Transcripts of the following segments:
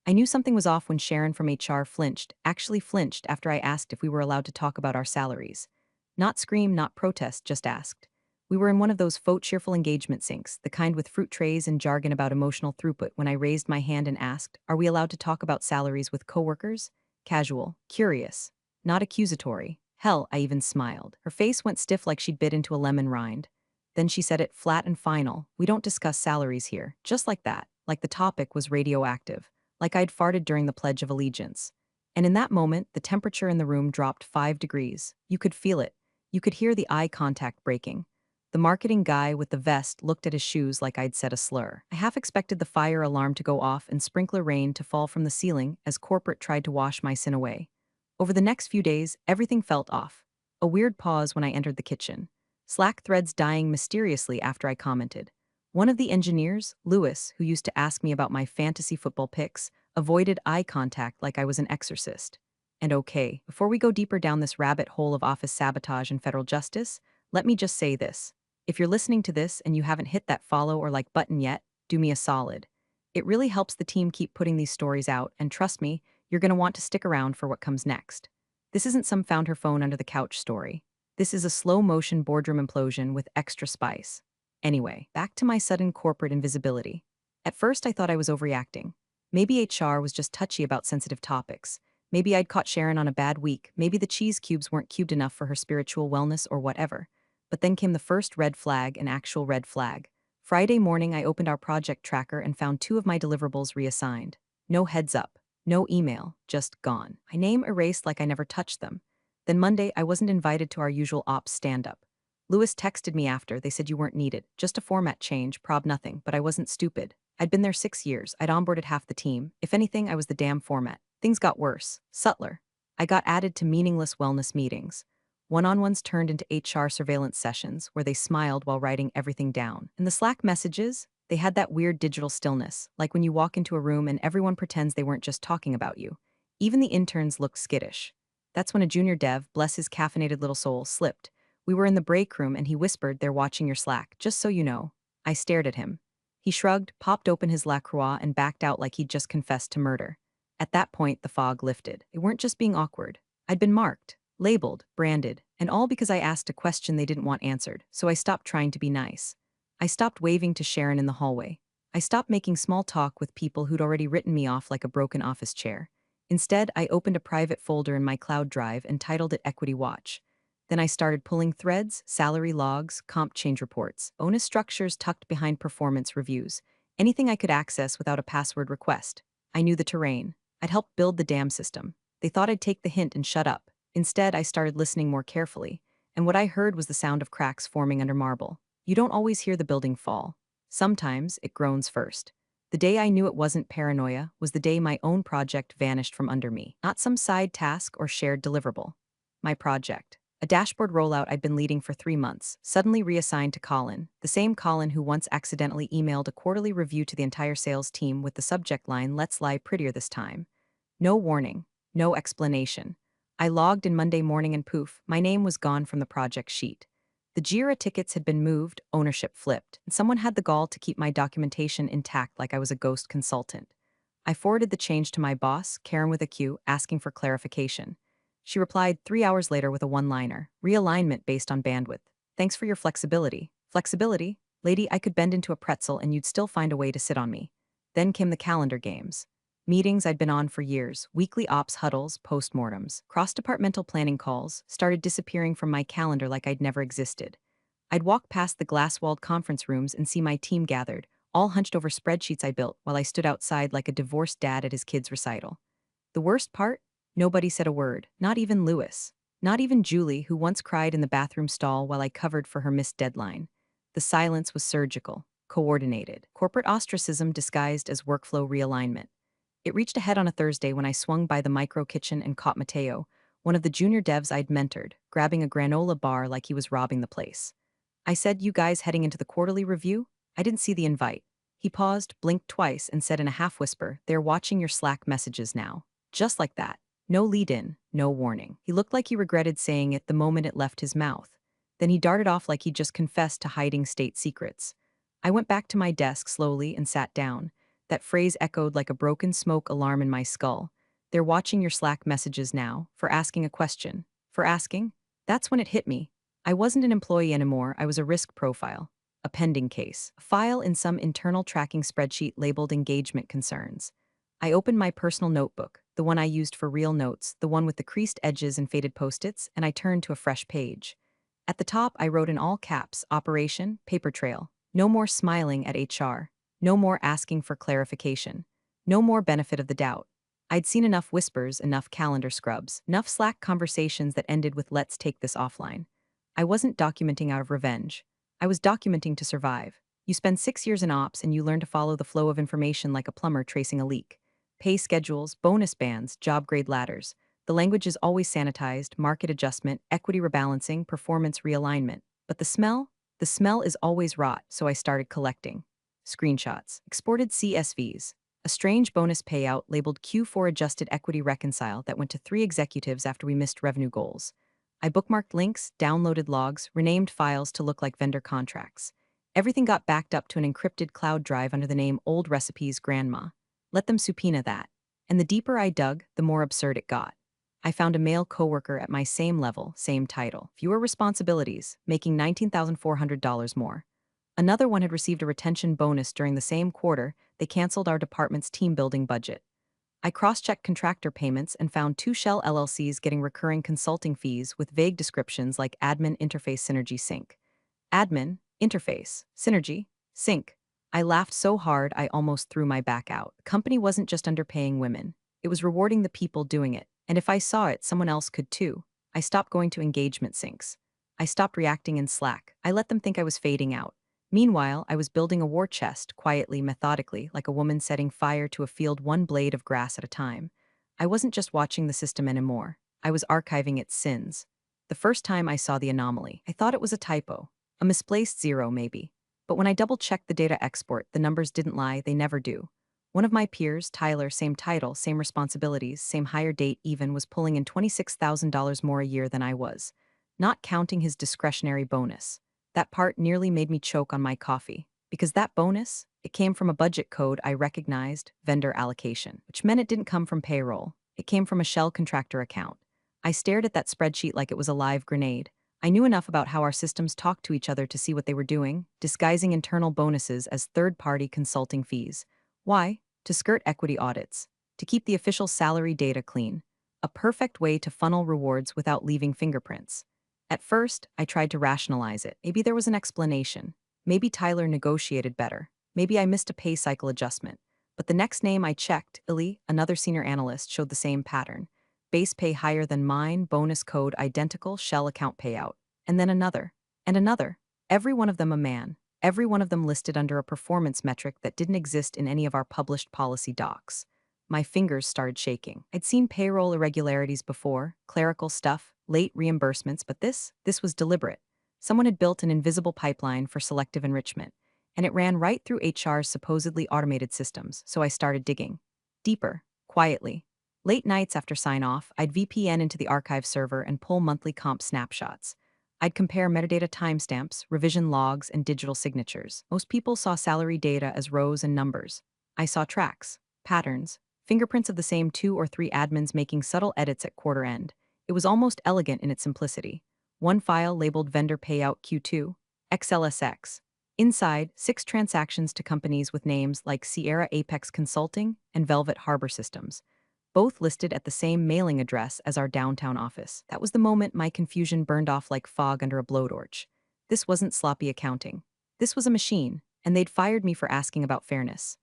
I knew something was off when Sharon from HR actually flinched after I asked if we were allowed to talk about our salaries. Not scream, not protest, just asked. We were in one of those faux cheerful engagement sinks, the kind with fruit trays and jargon about emotional throughput when I raised my hand and asked, are we allowed to talk about salaries with coworkers? Casual, curious, not accusatory. Hell, I even smiled. Her face went stiff like she'd bit into a lemon rind. Then she said it flat and final, we don't discuss salaries here, just like that, like the topic was radioactive, like I'd farted during the Pledge of Allegiance. And in that moment, the temperature in the room dropped 5 degrees. You could feel it. You could hear the eye contact breaking. The marketing guy with the vest looked at his shoes like I'd said a slur. I half expected the fire alarm to go off and sprinkler rain to fall from the ceiling as corporate tried to wash my sin away. Over the next few days, everything felt off. A weird pause when I entered the kitchen. Slack threads dying mysteriously after I commented. One of the engineers, Lewis, who used to ask me about my fantasy football picks, avoided eye contact like I was an exorcist. And okay, before we go deeper down this rabbit hole of office sabotage and federal justice, let me just say this. If you're listening to this and you haven't hit that follow or like button yet, do me a solid. It really helps the team keep putting these stories out, and trust me, you're going to want to stick around for what comes next. This isn't some found her phone under the couch story. This is a slow-motion boardroom implosion with extra spice. Anyway, back to my sudden corporate invisibility. At first, I thought I was overreacting. Maybe HR was just touchy about sensitive topics. Maybe I'd caught Sharon on a bad week. Maybe the cheese cubes weren't cubed enough for her spiritual wellness or whatever. But then came the first red flag, an actual red flag. Friday morning, I opened our project tracker and found 2 of my deliverables reassigned. No heads up. No email. Just gone. My name erased like I never touched them. Then Monday, I wasn't invited to our usual ops stand-up. Lewis texted me after. They said you weren't needed. Just a format change, prob nothing, but I wasn't stupid. I'd been there 6 years. I'd onboarded half the team. If anything, I was the damn format. Things got worse. Subtler. I got added to meaningless wellness meetings. One-on-ones turned into HR surveillance sessions where they smiled while writing everything down. And the Slack messages, they had that weird digital stillness, like when you walk into a room and everyone pretends they weren't just talking about you. Even the interns looked skittish. That's when a junior dev, bless his caffeinated little soul, slipped. We were in the break room and he whispered, they're watching your Slack, just so you know. I stared at him. He shrugged, popped open his La Croix, and backed out like he'd just confessed to murder. At that point, the fog lifted. They weren't just being awkward. I'd been marked, labeled, branded, and all because I asked a question they didn't want answered, so I stopped trying to be nice. I stopped waving to Sharon in the hallway. I stopped making small talk with people who'd already written me off like a broken office chair. Instead, I opened a private folder in my cloud drive and titled it Equity Watch. Then I started pulling threads, salary logs, comp change reports, bonus structures tucked behind performance reviews, anything I could access without a password request. I knew the terrain. I'd helped build the dam system. They thought I'd take the hint and shut up. Instead, I started listening more carefully, and what I heard was the sound of cracks forming under marble. You don't always hear the building fall. Sometimes it groans first. The day I knew it wasn't paranoia was the day my own project vanished from under me. Not some side task or shared deliverable. My project. A dashboard rollout I'd been leading for 3 months, suddenly reassigned to Colin, the same Colin who once accidentally emailed a quarterly review to the entire sales team with the subject line, "Let's lie prettier this time." No warning, no explanation. I logged in Monday morning and poof, my name was gone from the project sheet. The JIRA tickets had been moved, ownership flipped, and someone had the gall to keep my documentation intact like I was a ghost consultant. I forwarded the change to my boss, Karen with a Q, asking for clarification. She replied 3 hours later with a one-liner, realignment based on bandwidth. Thanks for your flexibility. Flexibility? Lady, I could bend into a pretzel and you'd still find a way to sit on me. Then came the calendar games. Meetings I'd been on for years, weekly ops huddles, postmortems, cross-departmental planning calls, started disappearing from my calendar like I'd never existed. I'd walk past the glass-walled conference rooms and see my team gathered, all hunched over spreadsheets I built while I stood outside like a divorced dad at his kid's recital. The worst part? Nobody said a word, not even Lewis. Not even Julie, who once cried in the bathroom stall while I covered for her missed deadline. The silence was surgical, coordinated, corporate ostracism disguised as workflow realignment. It reached a head on a Thursday when I swung by the micro kitchen and caught Mateo, one of the junior devs I'd mentored, grabbing a granola bar like he was robbing the place. I said, "You guys heading into the quarterly review?" I didn't see the invite. He paused, blinked twice, and said in a half-whisper, "They're watching your Slack messages now." Just like that. No lead-in, no warning. He looked like he regretted saying it the moment it left his mouth. Then he darted off like he'd just confessed to hiding state secrets. I went back to my desk slowly and sat down. That phrase echoed like a broken smoke alarm in my skull. They're watching your Slack messages now, for asking a question. For asking? That's when it hit me. I wasn't an employee anymore, I was a risk profile. A pending case. A file in some internal tracking spreadsheet labeled engagement concerns. I opened my personal notebook, the one I used for real notes, the one with the creased edges and faded post-its, and I turned to a fresh page. At the top, I wrote in all caps, Operation, Paper Trail. No more smiling at HR. No more asking for clarification. No more benefit of the doubt. I'd seen enough whispers, enough calendar scrubs, enough Slack conversations that ended with let's take this offline. I wasn't documenting out of revenge. I was documenting to survive. You spend 6 years in ops and you learn to follow the flow of information like a plumber tracing a leak. Pay schedules, bonus bands, job grade ladders. The language is always sanitized, market adjustment, equity rebalancing, performance realignment. But the smell? The smell is always rot, so I started collecting. Screenshots, exported CSVs, a strange bonus payout labeled Q4 adjusted equity reconcile that went to 3 executives after we missed revenue goals. I bookmarked links, downloaded logs, renamed files to look like vendor contracts. Everything got backed up to an encrypted cloud drive under the name Old Recipes Grandma. Let them subpoena that. And the deeper I dug, the more absurd it got. I found a male coworker at my same level, same title, fewer responsibilities, making $19,400 more. Another one had received a retention bonus during the same quarter. They canceled our department's team building budget. I cross-checked contractor payments and found 2 shell LLCs getting recurring consulting fees with vague descriptions like admin interface synergy sync. Admin, interface, synergy, sync. I laughed so hard I almost threw my back out. The company wasn't just underpaying women. It was rewarding the people doing it. And if I saw it, someone else could too. I stopped going to engagement syncs. I stopped reacting in Slack. I let them think I was fading out. Meanwhile, I was building a war chest, quietly, methodically, like a woman setting fire to a field one blade of grass at a time. I wasn't just watching the system anymore. I was archiving its sins. The first time I saw the anomaly, I thought it was a typo. A misplaced zero, maybe. But when I double-checked the data export, the numbers didn't lie, they never do. One of my peers, Tyler, same title, same responsibilities, same hire date even, was pulling in $26,000 more a year than I was. Not counting his discretionary bonus. That part nearly made me choke on my coffee. Because that bonus, it came from a budget code I recognized, vendor allocation, which meant it didn't come from payroll. It came from a shell contractor account. I stared at that spreadsheet like it was a live grenade. I knew enough about how our systems talked to each other to see what they were doing, disguising internal bonuses as third-party consulting fees. Why? To skirt equity audits. To keep the official salary data clean. A perfect way to funnel rewards without leaving fingerprints. At first, I tried to rationalize it. Maybe there was an explanation. Maybe Tyler negotiated better. Maybe I missed a pay cycle adjustment. But the next name I checked, Illy, another senior analyst, showed the same pattern. Base pay higher than mine, bonus code identical, shell account payout. And then another. And another. Every one of them a man. Every one of them listed under a performance metric that didn't exist in any of our published policy docs. My fingers started shaking. I'd seen payroll irregularities before, clerical stuff, late reimbursements, but this was deliberate. Someone had built an invisible pipeline for selective enrichment, and it ran right through HR's supposedly automated systems, so I started digging. Deeper, quietly. Late nights after sign-off, I'd VPN into the archive server and pull monthly comp snapshots. I'd compare metadata timestamps, revision logs, and digital signatures. Most people saw salary data as rows and numbers. I saw tracks, patterns, fingerprints of the same 2 or 3 admins making subtle edits at quarter end. It was almost elegant in its simplicity. One file labeled Vendor Payout Q2, XLSX. Inside, 6 transactions to companies with names like Sierra Apex Consulting and Velvet Harbor Systems, both listed at the same mailing address as our downtown office. That was the moment my confusion burned off like fog under a blowtorch. This wasn't sloppy accounting. This was a machine, and they'd fired me for asking about fairness.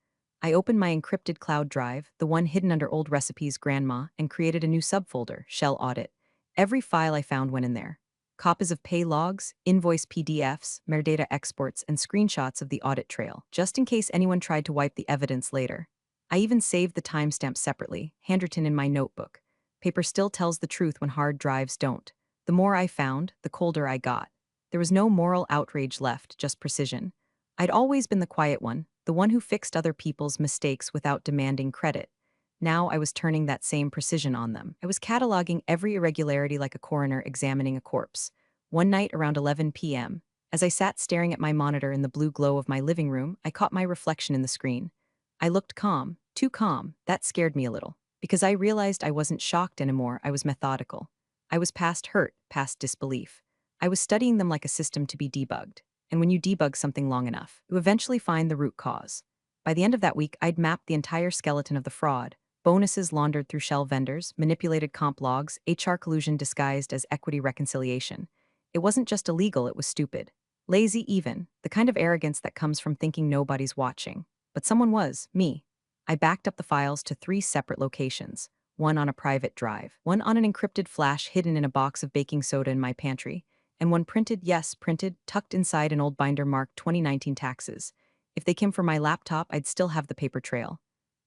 I opened my encrypted cloud drive, the one hidden under Old Recipes Grandma, and created a new subfolder, Shell Audit. Every file I found went in there. Copies of pay logs, invoice PDFs, metadata exports, and screenshots of the audit trail, just in case anyone tried to wipe the evidence later. I even saved the timestamps separately, handwritten in my notebook. Paper still tells the truth when hard drives don't. The more I found, the colder I got. There was no moral outrage left, just precision. I'd always been the quiet one, the one who fixed other people's mistakes without demanding credit. Now I was turning that same precision on them. I was cataloging every irregularity like a coroner examining a corpse. One night around 11 p.m., as I sat staring at my monitor in the blue glow of my living room, I caught my reflection in the screen. I looked calm, too calm. That scared me a little. Because I realized I wasn't shocked anymore, I was methodical. I was past hurt, past disbelief. I was studying them like a system to be debugged. And when you debug something long enough, you eventually find the root cause. By the end of that week, I'd mapped the entire skeleton of the fraud. Bonuses laundered through shell vendors, manipulated comp logs, HR collusion disguised as equity reconciliation. It wasn't just illegal, it was stupid. Lazy even, the kind of arrogance that comes from thinking nobody's watching. But someone was, me. I backed up the files to 3 separate locations, one on a private drive, one on an encrypted flash hidden in a box of baking soda in my pantry, and one printed, yes, printed, tucked inside an old binder marked 2019 taxes. If they came from my laptop, I'd still have the paper trail.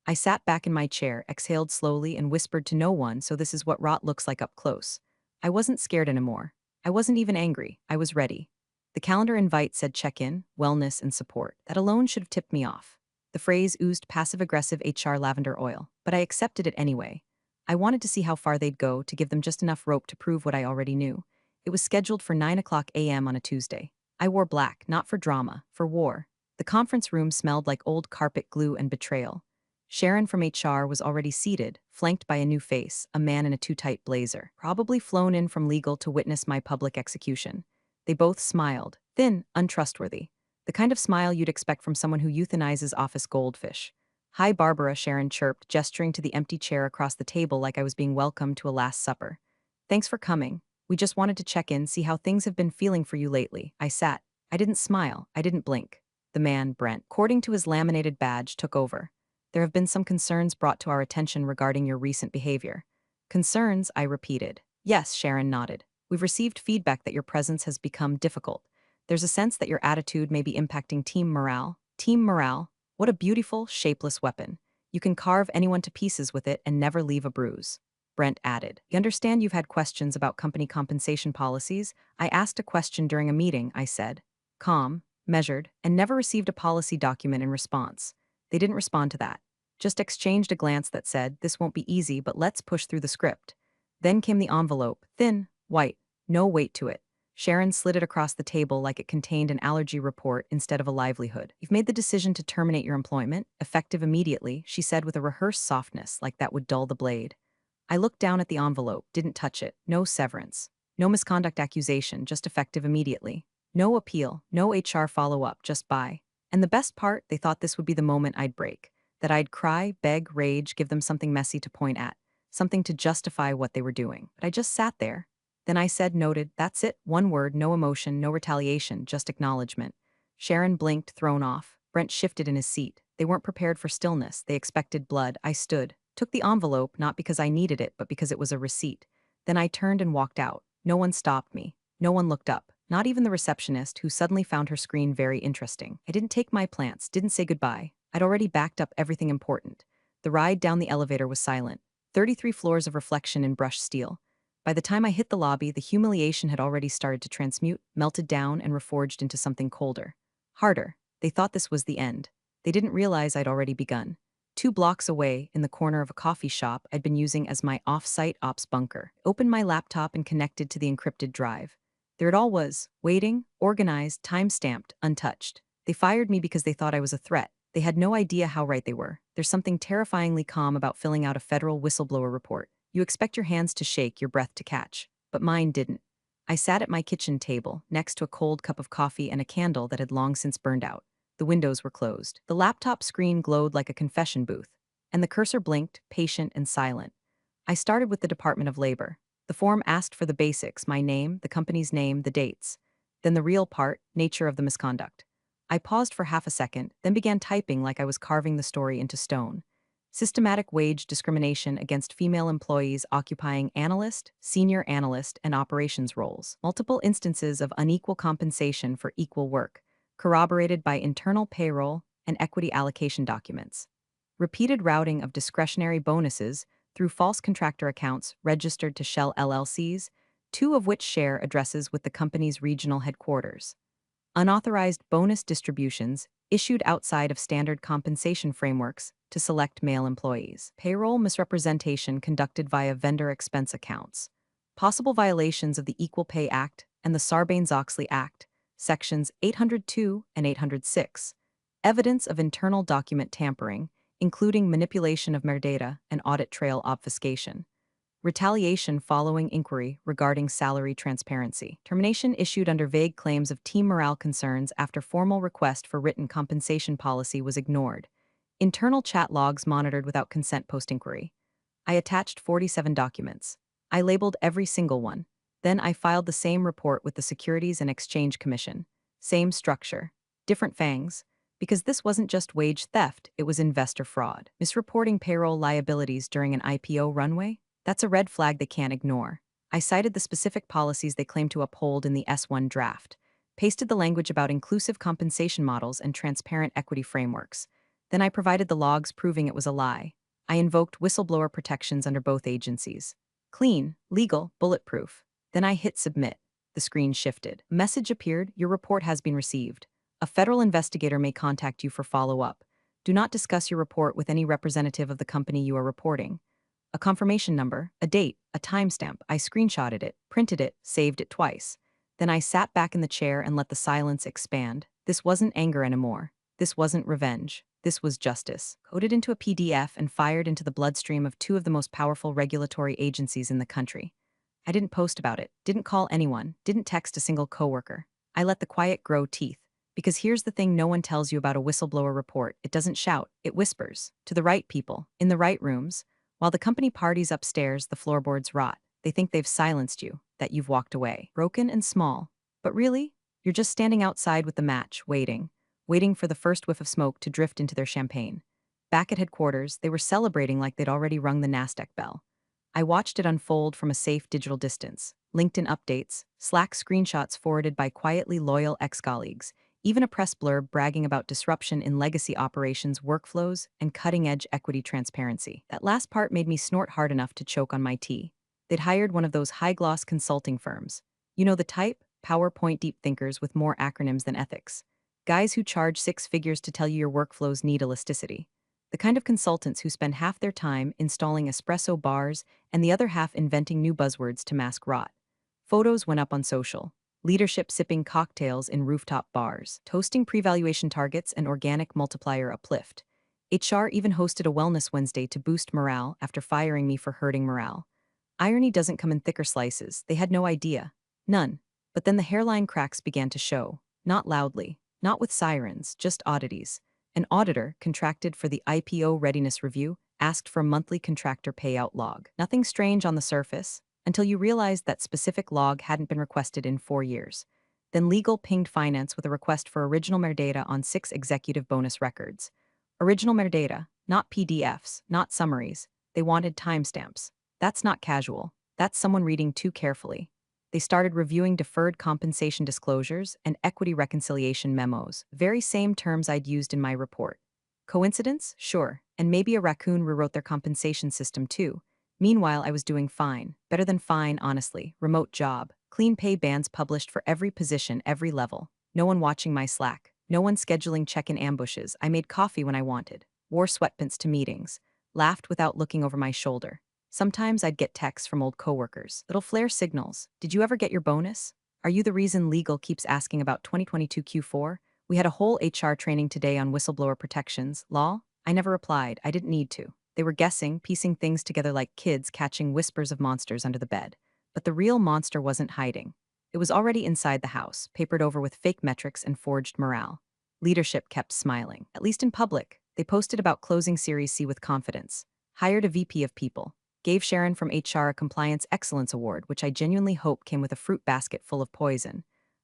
I sat back in my chair, exhaled slowly, and whispered to no one, so this is what rot looks like up close. I wasn't scared anymore. I wasn't even angry. I was ready. The calendar invite said check-in, wellness, and support. That alone should have tipped me off. The phrase oozed passive-aggressive HR lavender oil, but I accepted it anyway. I wanted to see how far they'd go, to give them just enough rope to prove what I already knew. It was scheduled for 9 a.m. on a Tuesday. I wore black, not for drama, for war. The conference room smelled like old carpet glue and betrayal. Sharon from HR was already seated, flanked by a new face, a man in a too-tight blazer, probably flown in from legal to witness my public execution. They both smiled, thin, untrustworthy. The kind of smile you'd expect from someone who euthanizes office goldfish. "Hi, Barbara," Sharon chirped, gesturing to the empty chair across the table like I was being welcomed to a Last Supper. "Thanks for coming. We just wanted to check in, see how things have been feeling for you lately." I sat. I didn't smile. I didn't blink. The man, Brent, according to his laminated badge, took over. "There have been some concerns brought to our attention regarding your recent behavior." "Concerns?" I repeated. "Yes," Sharon nodded. "We've received feedback that your presence has become difficult. There's a sense that your attitude may be impacting team morale." Team morale? What a beautiful, shapeless weapon. You can carve anyone to pieces with it and never leave a bruise. Brent added. "You understand you've had questions about company compensation policies?" "I asked a question during a meeting," I said. Calm, measured, and never received a policy document in response. They didn't respond to that. Just exchanged a glance that said, "This won't be easy, but let's push through the script." Then came the envelope, thin, white, no weight to it. Sharon slid it across the table like it contained an allergy report instead of a livelihood. "You've made the decision to terminate your employment, effective immediately," she said with a rehearsed softness like that would dull the blade. I looked down at the envelope, didn't touch it. No severance. No misconduct accusation, just effective immediately. No appeal, no HR follow-up, just bye. And the best part, they thought this would be the moment I'd break. That I'd cry, beg, rage, give them something messy to point at. Something to justify what they were doing. But I just sat there. Then I said, "Noted." That's it. One word, no emotion, no retaliation, just acknowledgement. Sharon blinked, thrown off. Brent shifted in his seat. They weren't prepared for stillness. They expected blood. I stood. Took the envelope, not because I needed it, but because it was a receipt. Then I turned and walked out. No one stopped me. No one looked up. Not even the receptionist, who suddenly found her screen very interesting. I didn't take my plants, didn't say goodbye. I'd already backed up everything important. The ride down the elevator was silent. 33 floors of reflection in brushed steel. By the time I hit the lobby, the humiliation had already started to transmute, melted down, and reforged into something colder. Harder. They thought this was the end. They didn't realize I'd already begun. 2 blocks away, in the corner of a coffee shop I'd been using as my off-site ops bunker, opened my laptop and connected to the encrypted drive. There it all was, waiting, organized, time-stamped, untouched. They fired me because they thought I was a threat. They had no idea how right they were. There's something terrifyingly calm about filling out a federal whistleblower report. You expect your hands to shake, your breath to catch. But mine didn't. I sat at my kitchen table, next to a cold cup of coffee and a candle that had long since burned out. The windows were closed. The laptop screen glowed like a confession booth, and the cursor blinked, patient and silent. I started with the Department of Labor. The form asked for the basics: my name, the company's name, the dates. Then the real part, nature of the misconduct. I paused for half a second, then began typing like I was carving the story into stone. Systematic wage discrimination against female employees occupying analyst, senior analyst, and operations roles. Multiple instances of unequal compensation for equal work, corroborated by internal payroll and equity allocation documents. Repeated routing of discretionary bonuses through false contractor accounts registered to shell LLCs, 2 of which share addresses with the company's regional headquarters. Unauthorized bonus distributions issued outside of standard compensation frameworks to select male employees. Payroll misrepresentation conducted via vendor expense accounts. Possible violations of the Equal Pay Act and the Sarbanes-Oxley Act, Sections 802 and 806. Evidence of internal document tampering, including manipulation of metadata and audit trail obfuscation. Retaliation following inquiry regarding salary transparency. Termination issued under vague claims of team morale concerns after formal request for written compensation policy was ignored. Internal chat logs monitored without consent post-inquiry. I attached 47 documents. I labeled every single one. Then I filed the same report with the Securities and Exchange Commission. Same structure. Different fangs. Because this wasn't just wage theft, it was investor fraud. Misreporting payroll liabilities during an IPO runway? That's a red flag they can't ignore. I cited the specific policies they claim to uphold in the S1 draft, pasted the language about inclusive compensation models and transparent equity frameworks. Then I provided the logs proving it was a lie. I invoked whistleblower protections under both agencies. Clean, legal, bulletproof. Then I hit submit. The screen shifted. A message appeared, your report has been received. A federal investigator may contact you for follow-up. Do not discuss your report with any representative of the company you are reporting. A confirmation number, a date, a timestamp. I screenshotted it, printed it, saved it twice. Then I sat back in the chair and let the silence expand. This wasn't anger anymore. This wasn't revenge. This was justice, coded into a PDF and fired into the bloodstream of two of the most powerful regulatory agencies in the country. I didn't post about it, didn't call anyone, didn't text a single coworker. I let the quiet grow teeth. Because here's the thing no one tells you about a whistleblower report. It doesn't shout, it whispers. To the right people, in the right rooms. While the company parties upstairs, the floorboards rot. They think they've silenced you, that you've walked away. Broken and small. But really, you're just standing outside with the match, waiting for the first whiff of smoke to drift into their champagne. Back at headquarters, they were celebrating like they'd already rung the NASDAQ bell. I watched it unfold from a safe digital distance. LinkedIn updates, Slack screenshots forwarded by quietly loyal ex-colleagues, even a press blurb bragging about disruption in legacy operations workflows and cutting-edge equity transparency. That last part made me snort hard enough to choke on my tea. They'd hired one of those high-gloss consulting firms. You know the type? PowerPoint deep thinkers with more acronyms than ethics. Guys who charge six figures to tell you your workflows need elasticity. The kind of consultants who spend half their time installing espresso bars and the other half inventing new buzzwords to mask rot. Photos went up on social. Leadership sipping cocktails in rooftop bars, toasting pre-valuation targets and organic multiplier uplift. HR even hosted a Wellness Wednesday to boost morale after firing me for hurting morale. Irony doesn't come in thicker slices. They had no idea. None. But then the hairline cracks began to show. Not loudly. Not with sirens, just oddities. An auditor, contracted for the IPO readiness review, asked for a monthly contractor payout log. Nothing strange on the surface, until you realized that specific log hadn't been requested in 4 years. Then legal pinged finance with a request for original metadata on 6 executive bonus records. Original metadata, not PDFs, not summaries. They wanted timestamps. That's not casual. That's someone reading too carefully. They started reviewing deferred compensation disclosures and equity reconciliation memos, very same terms I'd used in my report. Coincidence? Sure. And maybe a raccoon rewrote their compensation system too. Meanwhile, I was doing fine. Better than fine, honestly. Remote job. Clean pay bands published for every position, every level. No one watching my Slack. No one scheduling check-in ambushes. I made coffee when I wanted. Wore sweatpants to meetings. Laughed without looking over my shoulder. Sometimes I'd get texts from old coworkers. Little flare signals. Did you ever get your bonus? Are you the reason legal keeps asking about 2022 Q4? We had a whole HR training today on whistleblower protections. Law? I never replied. I didn't need to. They were guessing, piecing things together like kids catching whispers of monsters under the bed. But the real monster wasn't hiding. It was already inside the house, papered over with fake metrics and forged morale. Leadership kept smiling, at least in public. They posted about closing Series C with confidence. Hired a VP of people. Gave Sharon from HR a Compliance Excellence Award, which I genuinely hope came with a fruit basket full of poison.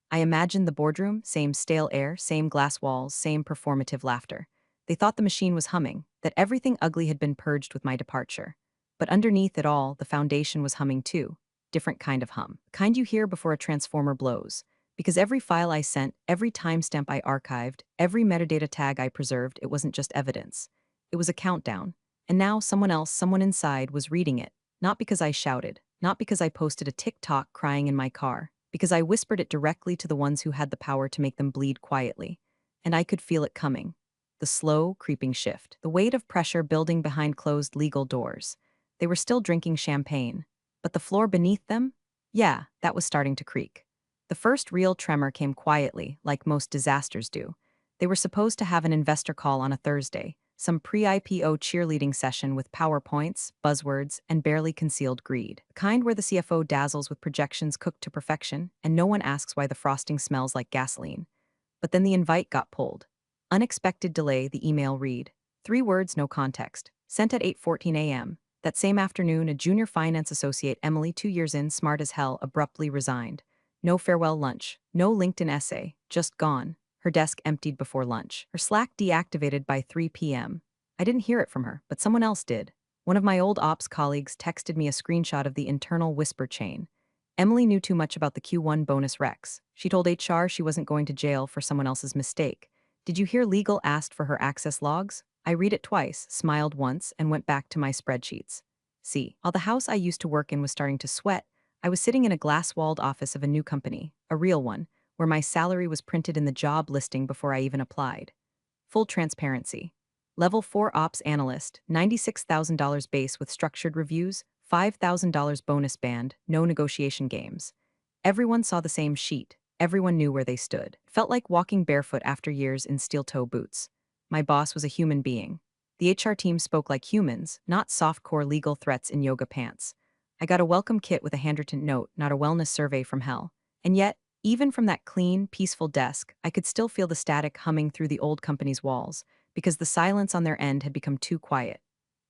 I imagined the boardroom, same stale air, same glass walls, same performative laughter. They thought the machine was humming, that everything ugly had been purged with my departure. But underneath it all, the foundation was humming too. Different kind of hum. The kind you hear before a transformer blows. Because every file I sent, every timestamp I archived, every metadata tag I preserved, it wasn't just evidence. It was a countdown. And now someone else, someone inside, was reading it. Not because I shouted, not because I posted a TikTok crying in my car, because I whispered it directly to the ones who had the power to make them bleed quietly. And I could feel it coming. The slow, creeping shift. The weight of pressure building behind closed legal doors. They were still drinking champagne. But the floor beneath them? Yeah, that was starting to creak. The first real tremor came quietly, like most disasters do. They were supposed to have an investor call on a Thursday. some pre-IPO cheerleading session with PowerPoints, buzzwords, and barely concealed greed. The kind where the CFO dazzles with projections cooked to perfection, and no one asks why the frosting smells like gasoline. But then the invite got pulled. Unexpected delay, the email read. 3 words, no context. Sent at 8:14 a.m. That same afternoon, a junior finance associate, Emily, 2 years in, smart as hell, abruptly resigned. No farewell lunch, no LinkedIn essay, just gone. Her desk emptied before lunch. Her Slack deactivated by 3 p.m. I didn't hear it from her, but someone else did. One of my old ops colleagues texted me a screenshot of the internal whisper chain. Emily knew too much about the Q1 bonus recs. She told HR she wasn't going to jail for someone else's mistake. Did you hear legal asked for her access logs? I read it twice, smiled once, and went back to my spreadsheets. See, while the house I used to work in was starting to sweat, I was sitting in a glass-walled office of a new company, a real one, where my salary was printed in the job listing before I even applied. Full transparency. Level 4 Ops Analyst, $96,000 base with structured reviews, $5,000 bonus band, no negotiation games. Everyone saw the same sheet. Everyone knew where they stood. Felt like walking barefoot after years in steel-toe boots. My boss was a human being. The HR team spoke like humans, not soft-core legal threats in yoga pants. I got a welcome kit with a handwritten note, not a wellness survey from hell. And yet, even from that clean, peaceful desk, I could still feel the static humming through the old company's walls, because the silence on their end had become too quiet.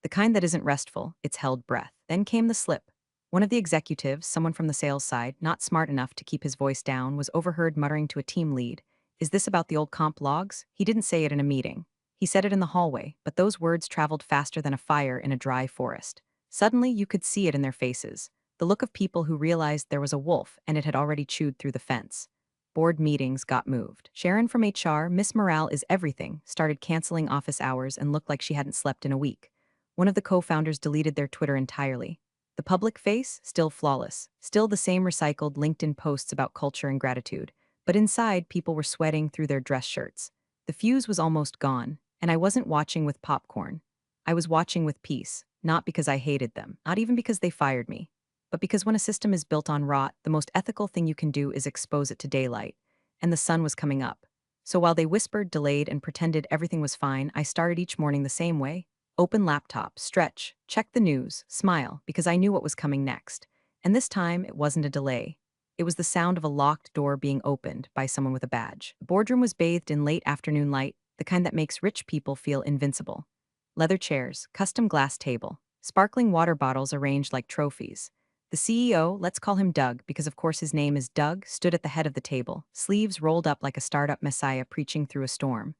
The kind that isn't restful, it's held breath. Then came the slip. One of the executives, someone from the sales side, not smart enough to keep his voice down, was overheard muttering to a team lead, "Is this about the old comp logs?" He didn't say it in a meeting. He said it in the hallway, but those words traveled faster than a fire in a dry forest. Suddenly, you could see it in their faces, the look of people who realized there was a wolf and it had already chewed through the fence. Board meetings got moved. Sharon from HR, Miss Morale is everything, started canceling office hours and looked like she hadn't slept in a week. One of the co-founders deleted their Twitter entirely. The public face, still flawless, still the same recycled LinkedIn posts about culture and gratitude, but inside people were sweating through their dress shirts. The fuse was almost gone, and I wasn't watching with popcorn. I was watching with peace, not because I hated them, not even because they fired me, but because when a system is built on rot, the most ethical thing you can do is expose it to daylight. And the sun was coming up. So while they whispered, delayed, and pretended everything was fine, I started each morning the same way. Open laptop, stretch, check the news, smile, because I knew what was coming next. And this time, it wasn't a delay. It was the sound of a locked door being opened by someone with a badge. The boardroom was bathed in late afternoon light, the kind that makes rich people feel invincible. Leather chairs, custom glass table, sparkling water bottles arranged like trophies. The CEO, let's call him Doug because of course his name is Doug, stood at the head of the table, sleeves rolled up like a startup messiah preaching through a storm.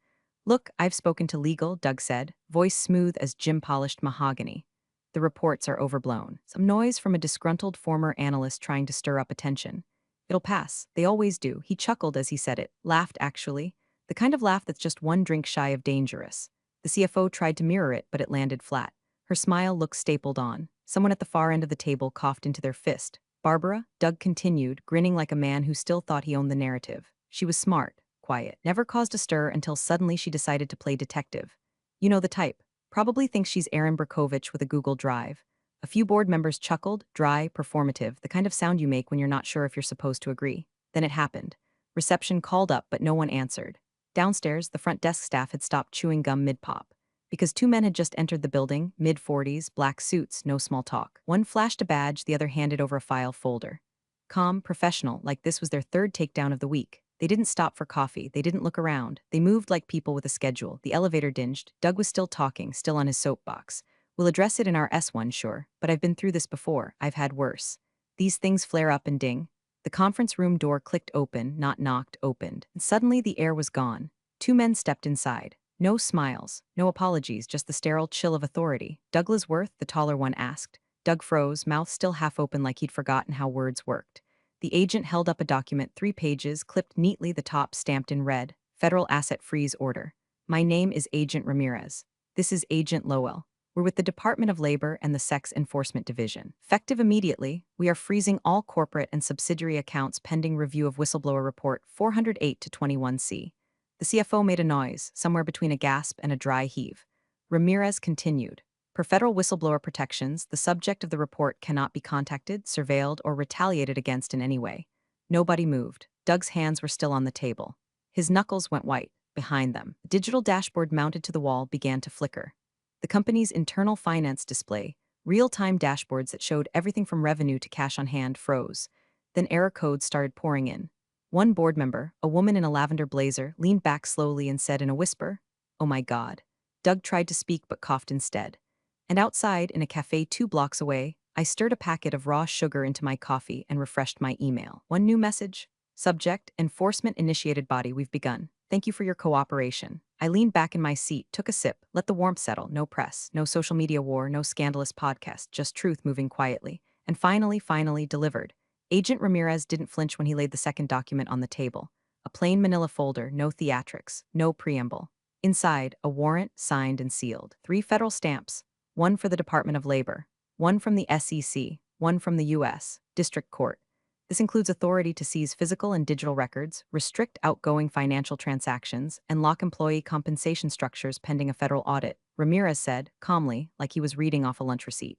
"Look, I've spoken to legal," Doug said, voice smooth as gym-polished mahogany. "The reports are overblown." Some noise from a disgruntled former analyst trying to stir up attention. "It'll pass. They always do." He chuckled as he said it, laughed actually. The kind of laugh that's just one drink shy of dangerous. The CFO tried to mirror it, but it landed flat. Her smile looked stapled on. Someone at the far end of the table coughed into their fist. "Barbara," Doug continued, grinning like a man who still thought he owned the narrative. She was smart, quiet, never caused a stir until suddenly she decided to play detective. You know the type. Probably thinks she's Aaron Brockovich with a Google Drive. A few board members chuckled, dry, performative, the kind of sound you make when you're not sure if you're supposed to agree. Then it happened. Reception called up, but no one answered. Downstairs, the front desk staff had stopped chewing gum mid-pop. Because 2 men had just entered the building, mid-40s, black suits, no small talk. One flashed a badge, the other handed over a file folder. Calm, professional, like this was their third takedown of the week. They didn't stop for coffee, they didn't look around. They moved like people with a schedule. The elevator dinged. Doug was still talking, still on his soapbox. "We'll address it in our S1, sure, but I've been through this before. I've had worse. These things flare up and ding." The conference room door clicked open, not knocked, opened. And suddenly the air was gone. 2 men stepped inside. No smiles, no apologies, just the sterile chill of authority. "Douglas Worth?" the taller one asked. Doug froze, mouth still half open like he'd forgotten how words worked. The agent held up a document, 3 pages, clipped neatly, the top stamped in red. "Federal Asset Freeze Order. My name is Agent Ramirez. This is Agent Lowell. We're with the Department of Labor and the Sex Enforcement Division. Effective immediately, we are freezing all corporate and subsidiary accounts pending review of Whistleblower Report 408 to 21C. The CFO made a noise, somewhere between a gasp and a dry heave. Ramirez continued. "Per federal whistleblower protections, the subject of the report cannot be contacted, surveilled, or retaliated against in any way." Nobody moved. Doug's hands were still on the table. His knuckles went white. behind them. The digital dashboard mounted to the wall began to flicker. The company's internal finance display, real-time dashboards that showed everything from revenue to cash on hand, froze. Then error codes started pouring in. One board member, a woman in a lavender blazer, leaned back slowly and said in a whisper, "Oh my God." Doug tried to speak but coughed instead. And outside, in a cafe 2 blocks away, I stirred a packet of raw sugar into my coffee and refreshed my email. One new message. Subject, enforcement initiated body, we've begun. Thank you for your cooperation. I leaned back in my seat, took a sip, let the warmth settle, no press, no social media war, no scandalous podcast, just truth moving quietly. And finally delivered. Agent Ramirez didn't flinch when he laid the second document on the table. A plain manila folder, no theatrics, no preamble. Inside, a warrant, signed and sealed. 3 federal stamps, one for the Department of Labor, one from the SEC, one from the U.S. District Court. This includes authority to seize physical and digital records, restrict outgoing financial transactions, and lock employee compensation structures pending a federal audit, Ramirez said, calmly, like he was reading off a lunch receipt.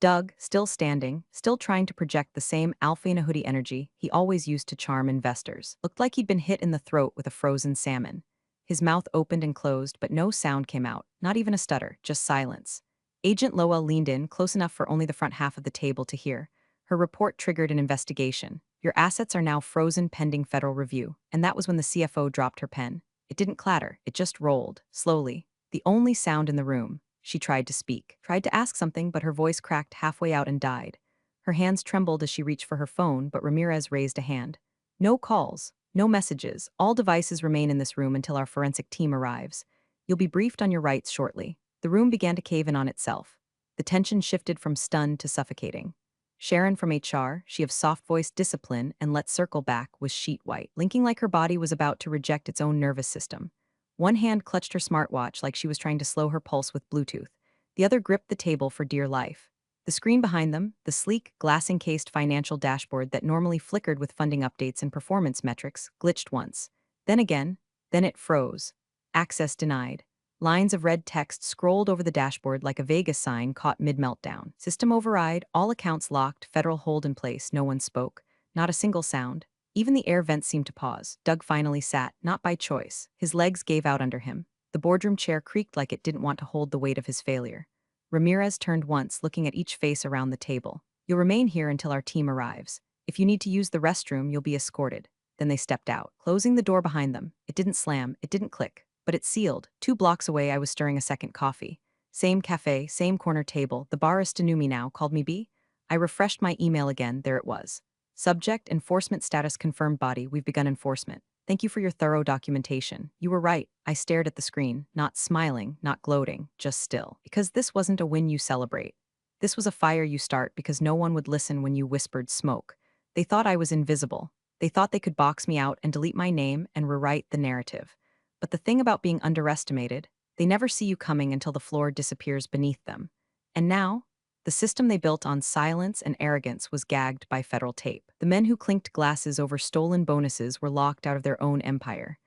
Doug, still standing, still trying to project the same alpha in a hoodie energy he always used to charm investors, looked like he'd been hit in the throat with a frozen salmon. His mouth opened and closed, but no sound came out, not even a stutter, just silence. Agent Lowell leaned in, close enough for only the front half of the table to hear. Her report triggered an investigation. Your assets are now frozen pending federal review. And that was when the CFO dropped her pen. It didn't clatter, it just rolled, slowly. The only sound in the room. She tried to speak, tried to ask something, but her voice cracked halfway out and died. Her hands trembled as she reached for her phone, but Ramirez raised a hand. No calls, no messages. All devices remain in this room until our forensic team arrives. You'll be briefed on your rights shortly. The room began to cave in on itself. The tension shifted from stunned to suffocating. Sharon from HR, she of soft-voiced discipline and let's circle back, was sheet white, linking like her body was about to reject its own nervous system. One hand clutched her smartwatch like she was trying to slow her pulse with Bluetooth. The other gripped the table for dear life. The screen behind them, the sleek, glass-encased financial dashboard that normally flickered with funding updates and performance metrics, glitched once. Then again, then it froze. Access denied. Lines of red text scrolled over the dashboard like a Vegas sign caught mid-meltdown. System override, all accounts locked, federal hold in place, no one spoke. Not a single sound. Even the air vents seemed to pause. Doug finally sat, not by choice. His legs gave out under him. The boardroom chair creaked like it didn't want to hold the weight of his failure. Ramirez turned once, looking at each face around the table. You'll remain here until our team arrives. If you need to use the restroom, you'll be escorted. Then they stepped out, closing the door behind them. It didn't slam, it didn't click. But it sealed. 2 blocks away, I was stirring a second coffee. Same cafe, same corner table. The barista knew me now, called me B. I refreshed my email again, there it was. Subject, enforcement status confirmed body, we've begun enforcement. Thank you for your thorough documentation. You were right. I stared at the screen, not smiling, not gloating, just still. Because this wasn't a win you celebrate. This was a fire you start because no one would listen when you whispered smoke. They thought I was invisible. They thought they could box me out and delete my name and rewrite the narrative. But the thing about being underestimated, they never see you coming until the floor disappears beneath them. And now, the system they built on silence and arrogance was gagged by federal tape. The men who clinked glasses over stolen bonuses were locked out of their own empire.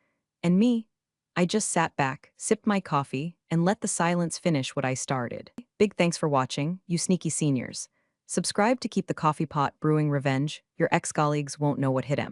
And me, I just sat back, sipped my coffee, and let the silence finish what I started. Big thanks for watching, you sneaky seniors. Subscribe to keep the coffee pot brewing revenge. Your ex-colleagues won't know what hit 'em.